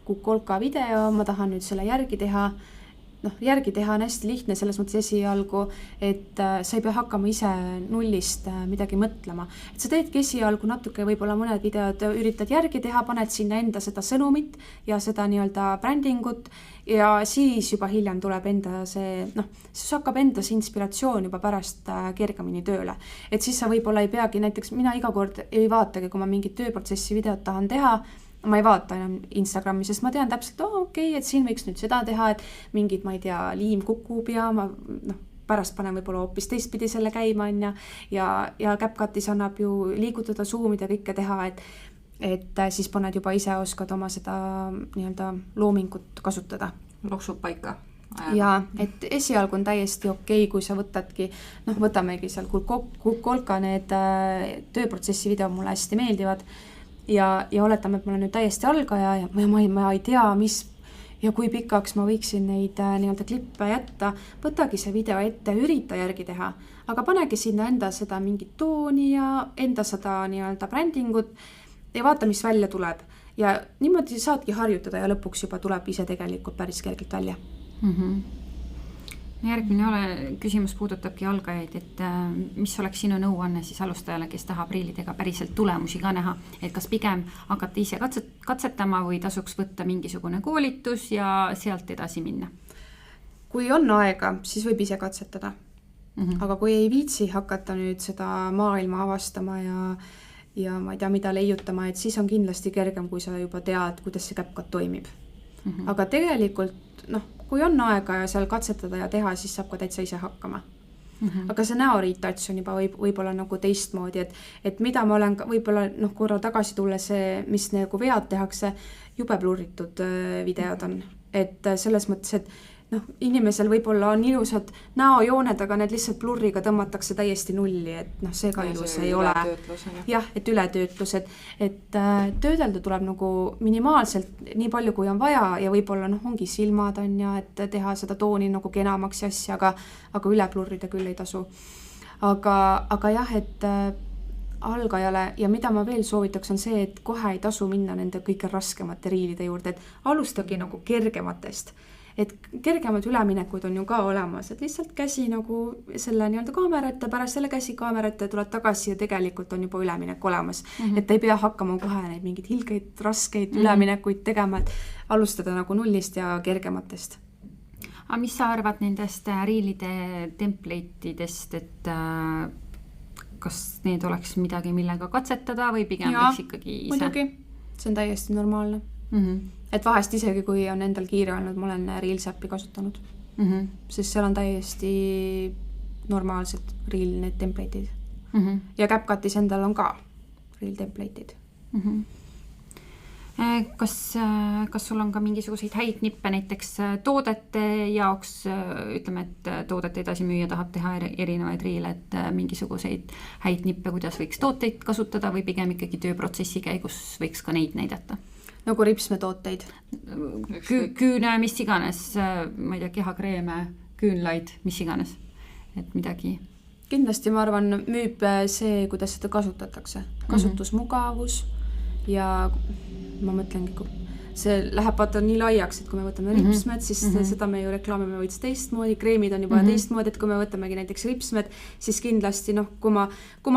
kukolka video, ma tahan nüüd selle järgi teha, järgi teha on hästi lihtne selles mõttes esialgu, et sa ei pea hakkama ise nullist midagi mõtlema. Et sa teedki esialgu natuke võib-olla mõned videod üritad järgi teha, paned sinna enda seda sõnumit ja seda nii-öelda brändingut ja siis juba hiljem tuleb enda see, siis hakkab enda see inspiratsioon juba pärast kergemini tööle. Et siis sa võib-olla ei peagi, näiteks mina iga kord ei vaatagi, kui ma mingit tööprotsessi videot tahan teha, ma ei vaata enam Instagrami, sest ma tean täpselt, okei, et siin võiks nüüd seda teha, et mingid, ma ei tea, liim kukub ja ma pärast panen võib-olla hoopis teistpidi selle käima ja CapCutis annab ju liigutada, zoomida, kõike teha, et siis paned juba ise oskad oma seda nii-öelda loomingut kasutada.
Loksub paika.
Ja, et esialgu on täiesti okei, kui sa võtadki, võtamegi seal Kukolka need tööprotsessi videod mulle hästi meeldivad, ja oletame, et ma olen nüüd täiesti algaja ja ma ei tea, mis ja kui pikaks ma võiksin neid nii-öelda klippe jätta, võtagi see video ette, ürita järgi teha, aga panegi sinna enda seda mingit tooni ja enda seda nii-öelda brändingut ja vaata, mis välja tuleb. Ja niimoodi saadki harjutada ja lõpuks juba tuleb ise tegelikult päris kergelt välja.
Järgmine küsimus puudutabki algajaid, et mis oleks sinu nõuanne siis alustajale, kes tahab riilidega päriselt tulemusi ka näha, et kas pigem hakata ise katsetama või tasuks võtta mingisugune koolitus ja sealt edasi minna?
Kui on aega, siis võib ise katsetada. Aga kui ei viitsi hakata nüüd seda maailma avastama ja ma ei tea, mida leiutama, et siis on kindlasti kergem, kui sa juba tead, kuidas see CapCut toimib. Aga tegelikult, kui on aega ja seal katsetada ja teha, siis saab ka täitsa ise hakkama. Aga see näoriitouch on juba võib-olla nagu teistmoodi, et mida ma olen võib-olla korra tagasi tulla see, mis nagu vead tehakse, jube blurritud videod on. Et selles mõttes, et inimesel võib-olla on ilusad näojooned, aga need lihtsalt blurriga tõmmatakse täiesti nulli, et see ka ilus ei ole. Jah, et ületöötlus, et töödelda tuleb nagu minimaalselt nii palju, kui on vaja ja võib-olla ongi silmad on ja et teha seda tooni nagu kenamaks ja asja, aga üle blurrida küll ei tasu. Aga jah, et algajale ja mida ma veel soovitaks on see, et kohe ei tasu minna nende kõige raskemate riilide juurde, et alustagi nagu kergematest. Et kergemad üleminekud on ju ka olemas, et lihtsalt käsi nagu selle nii-öelda kaamera ette, pärast selle käsi kaamera ette tuled tagasi ja tegelikult on juba üleminek olemas. Et ei pea hakkama kohe neid mingid hilgeid, raskeid üleminekuid tegema, et alustada nagu nullist ja kergematest.
Aga mis sa arvad nendest riilide template'idest, et kas need oleks midagi, millega katsetada või pigem võiks ikkagi ise?
Muidugi, see on täiesti normaalne. Et vahest isegi, kui on endal kiire olnud, ma olen Reels-äppi kasutanud. Sest seal on täiesti normaalsed Reel need template'id. Ja CapCutis endal on ka Reel template'id.
Kas sul on ka mingisuguseid häid nippe näiteks toodete jaoks, ütleme, et toodet edasi müüa tahab teha erinevaid riile, et mingisuguseid häid nippe, kuidas võiks tooteid kasutada või pigem ikkagi tööprotsessi käigus võiks ka neid näidata?
Nagu ripsmetooteid.
Küüne, mis iganes, ma ei tea, kehakreeme, küünlaid, mis iganes, et midagi.
Kindlasti ma arvan, müüb see, kuidas seda kasutatakse. Kasutusmugavus ja ma mõtlengi, see läheb vaata nii laiaks, et kui me võtame ripsmed, siis seda me ju reklaamime võiks teistmoodi, kreemid on juba teistmoodi, et kui me võtamegi näiteks ripsmed, siis kindlasti, kui ma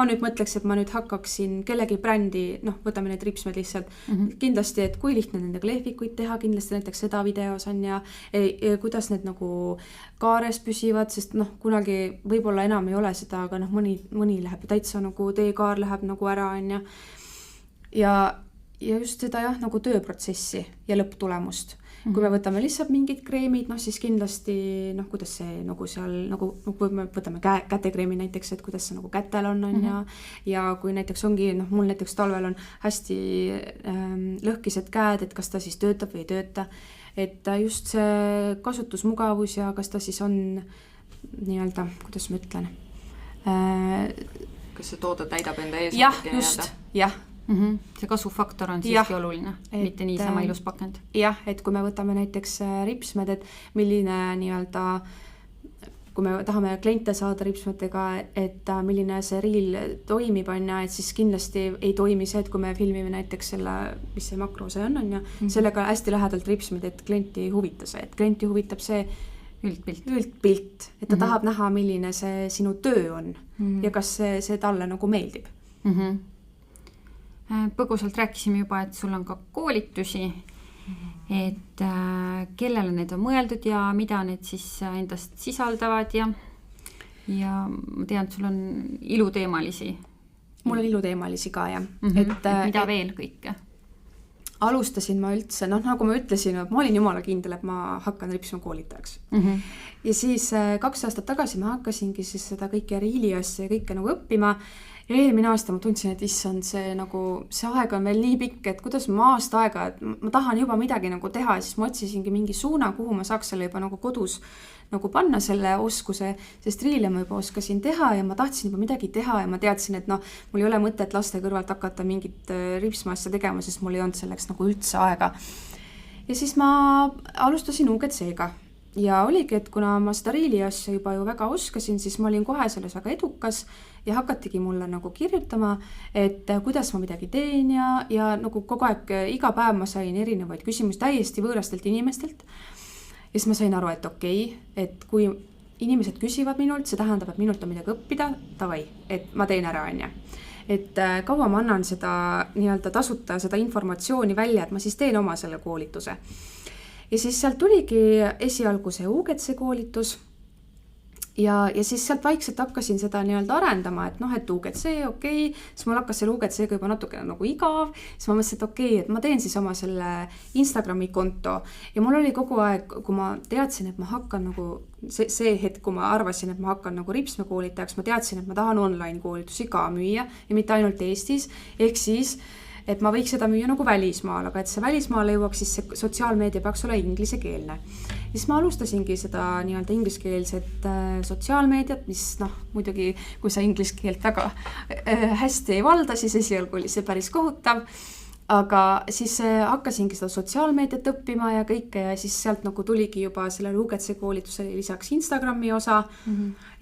nüüd mõtleks, et ma nüüd hakkaksin kellegi brändi, võtame need ripsmed lihtsalt, kindlasti, et kui lihtne nendega lehvikuid teha, kindlasti näiteks seda videos on ja kuidas need nagu kaares püsivad, sest kunagi võib-olla enam ei ole seda, aga mõni läheb täitsa nagu teekaar läheb nagu ära on ja just seda nagu tööprotsessi ja lõpptulemust. Kui me võtame lihtsalt mingid kreemid, siis kindlasti, kuidas see nagu seal, nagu kui me võtame kätekreemi näiteks, et kuidas see nagu kätel on ja kui näiteks ongi, mul näiteks talvel on hästi lõhkised käed, et kas ta siis töötab või ei tööta, et just see kasutusmugavus ja kas ta siis on nii-öelda, kuidas ma ütlen?
Kas see toode täidab enda eesmärki?
Jah, just, jah.
See kasvufaktor on siiski oluline, mitte niisama ilus pakend.
Jah, et kui me võtame näiteks ripsmed, et milline nii-öelda, kui me tahame kliente saada ripsmetega, et milline see riil toimib, et siis kindlasti ei toimi see, et kui me filmime näiteks selle, mis see makro see on, sellega hästi lähedalt ripsmed, et klienti ei huvita see, et klienti huvitab see, üldpilt, et ta tahab näha, milline see sinu töö on ja kas see talle nagu meeldib.
Põgusalt rääkisime juba, et sul on ka koolitusi, et kellele need on mõeldud ja mida need siis endast sisaldavad ja ma tean, et sul on iluteemalisi.
Mul on iluteemalisi ka, jah.
Et mida veel kõike?
Alustasin ma üldse, nagu ma ütlesin, ma olin jumala kindel, et ma hakkan ripsma koolitajaks. Ja siis 2 aastat tagasi ma hakkasingi siis seda kõike Reeli asja ja kõike nagu õppima. Ja eelmine aasta ma tundsin, et issand, see aeg on veel nii pikk, et kuidas ma aasta aega, et ma tahan juba midagi nagu teha, siis ma otsisingi mingi suuna, kuhu ma saaks selle juba nagu kodus nagu panna selle oskuse, sest Reeli ma juba oskasin teha ja ma tahtsin juba midagi teha ja ma teadsin, et mul ei ole mõtet laste kõrvalt hakata mingit ripsma asja tegema, sest mul ei olnud selleks nagu üldse aega. Ja siis ma alustasin UGC-ga ja oligi, et kuna ma seda Reeli asja juba ju väga oskasin, siis ma olin kohe selles väga edukas ja hakatigi mulle nagu kirjutama, et kuidas ma midagi teen ja nagu kogu aeg, iga päev ma sain erinevaid küsimusi täiesti võõrastelt inimestelt. Ja siis ma sain aru, et okei, et kui inimesed küsivad minult, see tähendab, et minult on midagi õppida, davai, et ma teen ära, onja. Et kaua ma annan seda nii-öelda tasuta seda informatsiooni välja, et ma siis teen oma selle koolituse. Ja siis sealt tuligi esialgu see UGC koolitus ja siis sealt vaikselt hakkasin seda nii-öelda arendama, et et UGC, okei, siis mul hakkas selle UGC-ga juba natukene nagu igav, siis ma mõtlesin, et okei, et ma teen siis oma selle Instagrami konto ja mul oli kogu aeg, kui ma teadsin, et ma hakkan nagu see hetk, kui ma arvasin, et ma hakkan nagu ripsme koolitajaks, ma teadsin, et ma tahan online koolitusi ka müüa ja mitte ainult Eestis, ehk siis et ma võiks seda müüa nagu välismaal, aga et see välismaale jõuaks, siis see sotsiaalmeedia peaks olla inglisekeelne. Siis ma alustasingi seda nii-öelda ingliskeelset sotsiaalmeediat, mis muidugi, kui sa ingliskeelt väga hästi ei valda, siis esialgu oli see päris kohutav. Aga siis hakkasingi seda sotsiaalmeediat õppima ja kõike ja siis sealt nagu tuligi juba sellele UGC koolitusele lisaks Instagrami osa.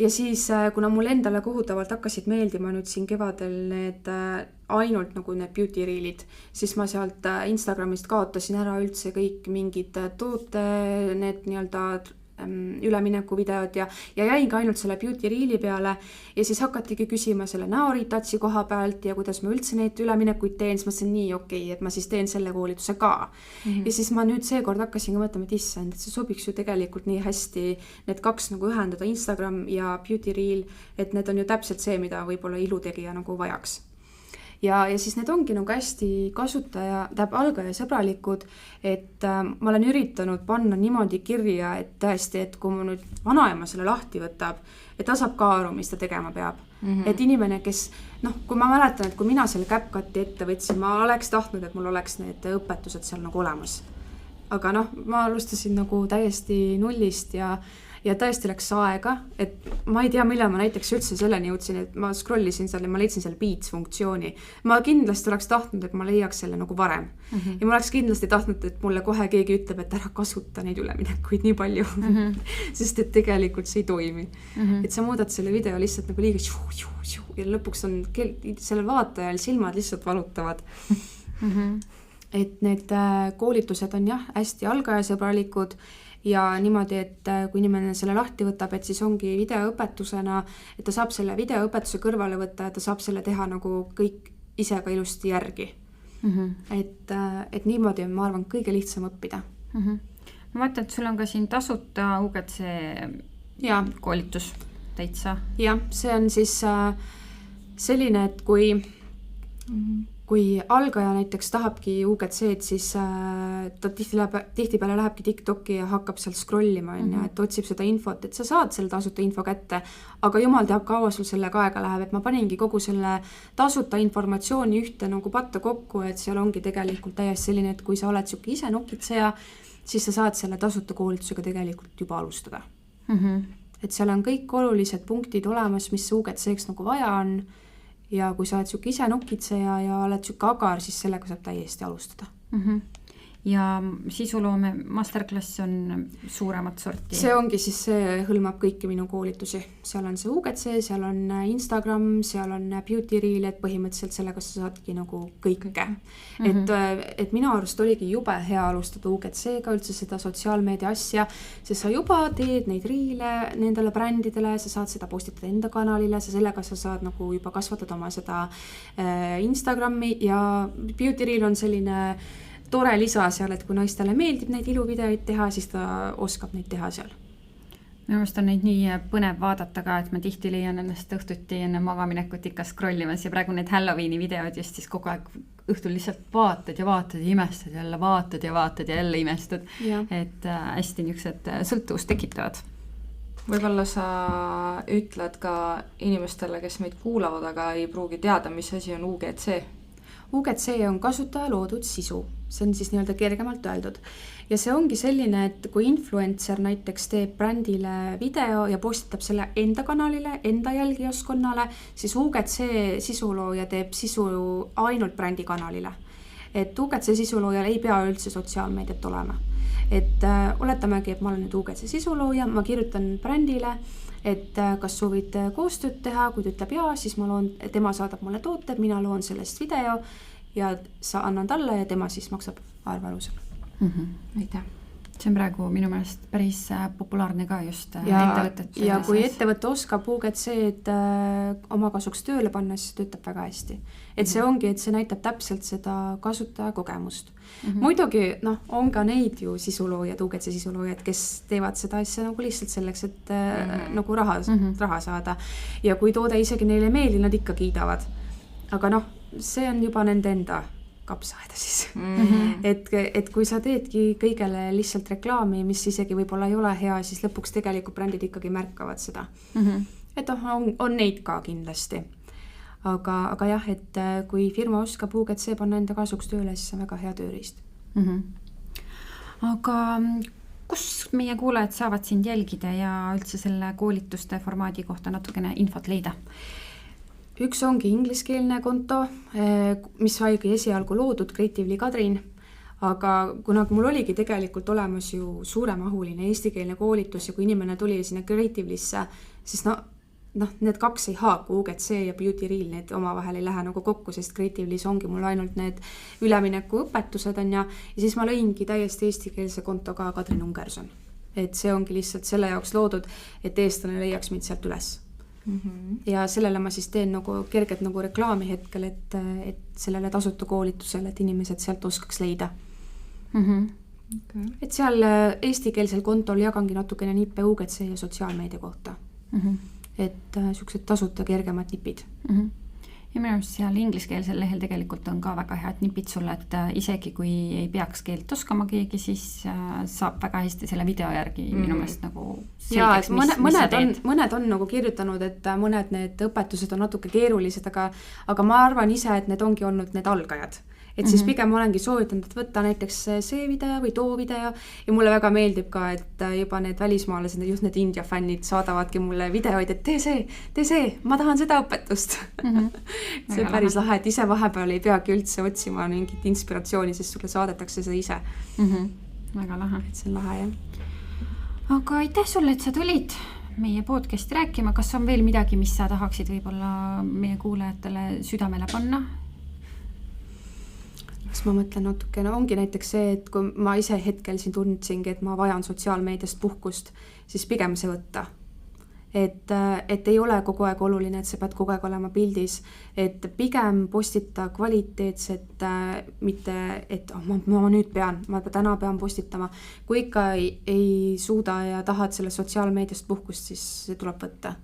Ja siis, kuna mul endale kohutavalt hakkasid meeldima nüüd siin kevadel need ainult nagu need beauty reelid, siis ma sealt Instagramist kaotasin ära üldse kõik mingid toote, need nii-öelda ülemineku videod ja jäingi ainult selle beauty reeli peale ja siis hakatigi küsima selle näoritatsi koha pealt ja kuidas ma üldse neid üleminekuid teen, siis ma mõtlesin nii okei, et ma siis teen selle koolituse ka. Ja siis ma nüüd seekord hakkasin ka mõtlema, et issand, et see sobiks ju tegelikult nii hästi need 2 nagu ühendada, Instagram ja beauty reel, et need on ju täpselt see, mida võib-olla ilutegija nagu vajaks. Ja siis need ongi nagu hästi algaja sõbralikud, et ma olen üritanud panna niimoodi kirja, et tõesti, et kui ma nüüd vanaema selle lahti võtab, et ta saab ka aru, mis ta tegema peab. Et inimene, kes, kui ma mäletan, et kui mina selle CapCuti ette võtsin, ma oleks tahtnud, et mul oleks need õpetused seal nagu olemas. Aga ma alustasin nagu täiesti nullist ja tõesti läks aega, et ma ei tea, millal ma näiteks üldse selleni jõudsin, et ma scrollisin seal ja ma leidsin selle Beats funktsiooni. Ma kindlasti oleks tahtnud, et ma leiaks selle nagu varem. Ja ma oleks kindlasti tahtnud, et mulle kohe keegi ütleb, et ära kasuta neid üleminekuid nii palju. Sest et tegelikult see ei toimi. Et sa muudad selle video lihtsalt nagu liiga ja lõpuks on selle vaatajal silmad lihtsalt valutavad. Et need koolitused on jah, hästi algajasõbralikud ja niimoodi, et kui inimene selle lahti võtab, et siis ongi videoõpetusena, et ta saab selle videoõpetuse kõrvale võtta ja ta saab selle teha nagu kõik ise ka ilusti järgi. Et niimoodi on, ma arvan, kõige lihtsam õppida.
Ma vaatan, et sul on ka siin tasuta UGC koolitus täitsa.
Jah, see on siis selline, et kui algaja näiteks tahabki UGC-d, siis ta tihtipeale lähebki TikToki ja hakkab seal scrollima, et otsib seda infot, et sa saad selle tasuta info kätte, aga jumal teab, kaua sul sellega aega läheb, et ma paningi kogu selle tasuta informatsiooni ühte nagu patta kokku, et seal ongi tegelikult täiesti selline, et kui sa oled siuke ise nokitseja, siis sa saad selle tasuta koolitusega tegelikult juba alustada. Et seal on kõik olulised punktid olemas, mis UGC-ks nagu vaja on. Ja kui sa oled siuke ise nokitseja ja oled siuke agar, siis sellega saab täiesti alustada.
ja sisuloome masterclass on suuremat sorti.
See ongi siis, see hõlmab kõiki minu koolitusi. Seal on see UGC, seal on Instagram, seal on Beauty Reel, et põhimõtteliselt sellega sa saadki nagu kõike. Et minu arust oligi jube hea alustada UGC-ga üldse seda sotsiaalmeedia asja, sest sa juba teed neid riile nendele brändidele, sa saad seda postitada enda kanalile, sellega sa saad nagu juba kasvatada oma seda Instagrami ja Beauty Reel on selline tore lisa seal, et kui naistele meeldib neid iluvideoid teha, siis ta oskab neid teha seal.
Minu arust on neid nii põnev vaadata ka, et ma tihti leian ennast õhtuti enne magaminekut ikka scrollimas ja praegu need Halloweeni videod just siis kogu aeg õhtul lihtsalt vaatad ja imestad, jälle vaatad ja jälle imestad. Et hästi niisugused sõltuvust tekitavad.
Võib-olla sa ütled ka inimestele, kes meid kuulavad, aga ei pruugi teada, mis asi on UGC?
UGC on kasutaja loodud sisu, see on siis nii-öelda kergemalt öeldud. Ja see ongi selline, et kui influencer näiteks teeb brändile video ja postitab selle enda kanalile, enda jälgijaskonnale, siis UGC sisulooja teeb sisu ainult brändi kanalile. Et UGC sisuloojal ei pea üldse sotsiaalmeediat olema. Et oletamegi, et ma olen nüüd UGC sisulooja, ma kirjutan brändile, et kas soovid koostööd teha, kui ta ütleb jaa, siis ma loon, tema saadab mulle toote, mina loon sellest video ja sa annan talle ja tema siis maksab arvalusel.
Aitäh. See on praegu minu meelest päris populaarne ka just
ettevõtet. Ja kui ettevõte oskab UGC-d oma kasuks tööle panna, siis töötab väga hästi. Et see ongi, et see näitab täpselt seda kasutaja kogemust. Muidugi on ka neid ju sisuloojad, UGC sisuloojad, kes teevad seda asja nagu lihtsalt selleks, et nagu raha saada. Ja kui toode isegi neile meeldi, nad ikka kiidavad. Aga see on juba nende enda kapsaeda siis. Et kui sa teedki kõigele lihtsalt reklaami, mis isegi võib-olla ei ole hea, siis lõpuks tegelikult brändid ikkagi märkavad seda. Et on neid ka kindlasti. Aga jah, et kui firma oskab UGC panna enda kasuks tööle, siis on väga hea tööriist.
Aga kus meie kuulajad saavad sind jälgida ja üldse selle koolituste formaadi kohta natukene infot leida?
Üks ongi ingliskeelne konto, mis saigi esialgu loodud Creatively Kadrin, aga kuna mul oligi tegelikult olemas ju suuremahuline eestikeelne koolitus ja kui inimene tuli sinna Creativelisse, siis need kaks ei haaku, UGC ja Beauty Reel, need omavahel ei lähe nagu kokku, sest Creativelys ongi mul ainult need ülemineku õpetused ja siis ma lõingi täiesti eestikeelse konto ka Kadrin Ungerson. Et see ongi lihtsalt selle jaoks loodud, et eestlane leiaks mind sealt üles. Ja sellele ma siis teen nagu kerget nagu reklaami hetkel, et sellele tasuta koolitusele, et inimesed sealt oskaks leida. Et seal eestikeelsel kontol jagangi natukene nippe UGC ja sotsiaalmeedia kohta. Et sellised tasuta kergemad nipid.
Ja minu arust seal ingliskeelsel lehel tegelikult on ka väga head nipid sulle, et isegi kui ei peaks keelt oskama keegi, siis saab väga hästi selle video järgi minu meelest nagu selgeks, mis sa teed.
Mõned on nagu kirjutanud, et mõned need õpetused on natuke keerulised, aga ma arvan ise, et need ongi olnud need algajad. Et siis pigem olengi soovitanud, et võtta näiteks see video või too video ja mulle väga meeldib ka, et juba need välismaalased, just need India fännid saadavadki mulle videoid, et tee see, ma tahan seda õpetust. See on päris lahe, et ise vahepeal ei peagi üldse otsima mingit inspiratsiooni, sest sulle saadetakse see ise.
Väga lahe.
Et see on lahe, jah.
Aga aitäh sulle, et sa tulid meie podcasti rääkima. Kas on veel midagi, mis sa tahaksid võib-olla meie kuulajatele südamele panna?
Kas ma mõtlen natukene, ongi näiteks see, et kui ma ise hetkel siin tundsingi, et ma vajan sotsiaalmeediast puhkust, siis pigem see võtta. Et ei ole kogu aeg oluline, et sa pead kogu aeg olema pildis, et pigem postita kvaliteetset, mitte et ma nüüd ma täna pean postitama. Kui ikka ei suuda ja tahad selle sotsiaalmeediast puhkust, siis see tuleb võtta.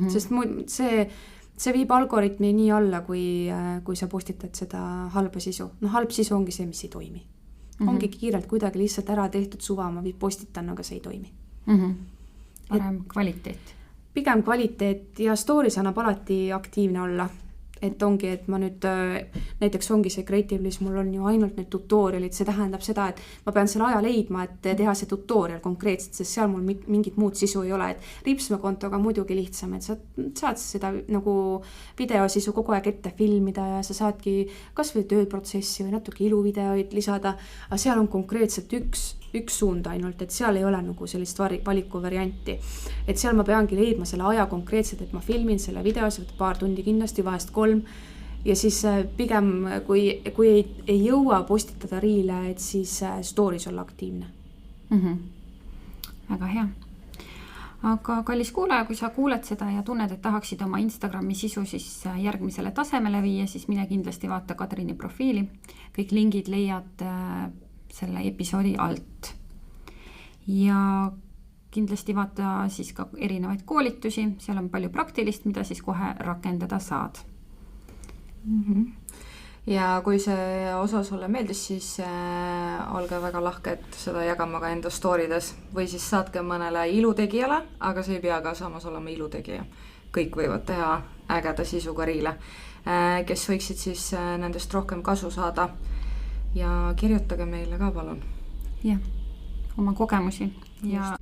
Sest see viib algoritmi nii alla, kui sa postitad seda halba sisu. Halb sisu ongi see, mis ei toimi. Ongi kiirelt kuidagi lihtsalt ära tehtud suva, ma postitan, aga see ei toimi.
Parem kvaliteet.
Pigem kvaliteet ja stories annab alati aktiivne olla. et ongi, et ma nüüd näiteks ongi see Creativelis, mul on ju ainult need tutorialid, see tähendab seda, et ma pean selle aja leidma, et teha see tutorial konkreetselt, sest seal mul mingit muud sisu ei ole, et Ripsme-kontoga muidugi lihtsam, et sa saad seda nagu videosisu kogu aeg ette filmida ja sa saadki kas või tööprotsessi või natuke iluvideoid lisada, aga seal on konkreetselt üks suund ainult, et seal ei ole nagu sellist valikuvarianti. Et seal ma peangi leidma selle aja konkreetselt, et ma filmin selle video, see võtab paar tundi kindlasti, vahest 3. Ja siis pigem, kui ei jõua postitada riile, et siis stories olla aktiivne.
Väga hea. Aga kallis kuulaja, kui sa kuuled seda ja tunned, et tahaksid oma Instagrami sisu siis järgmisele tasemele viia, siis mine kindlasti vaata Kadrini profiili. Kõik lingid leiad selle episoodi alt. Ja kindlasti vaata siis ka erinevaid koolitusi, seal on palju praktilist, mida siis kohe rakendada saad.
Ja kui see osa sulle meeldis, siis olge väga lahked seda jagama ka enda storydes või siis saatke mõnele ilutegijale, aga see ei pea ka samas olema ilutegija. Kõik võivad teha ägeda sisuga riile, kes võiksid siis nendest rohkem kasu saada. Ja kirjutage meile ka palun.
Jah, oma kogemusi. Ja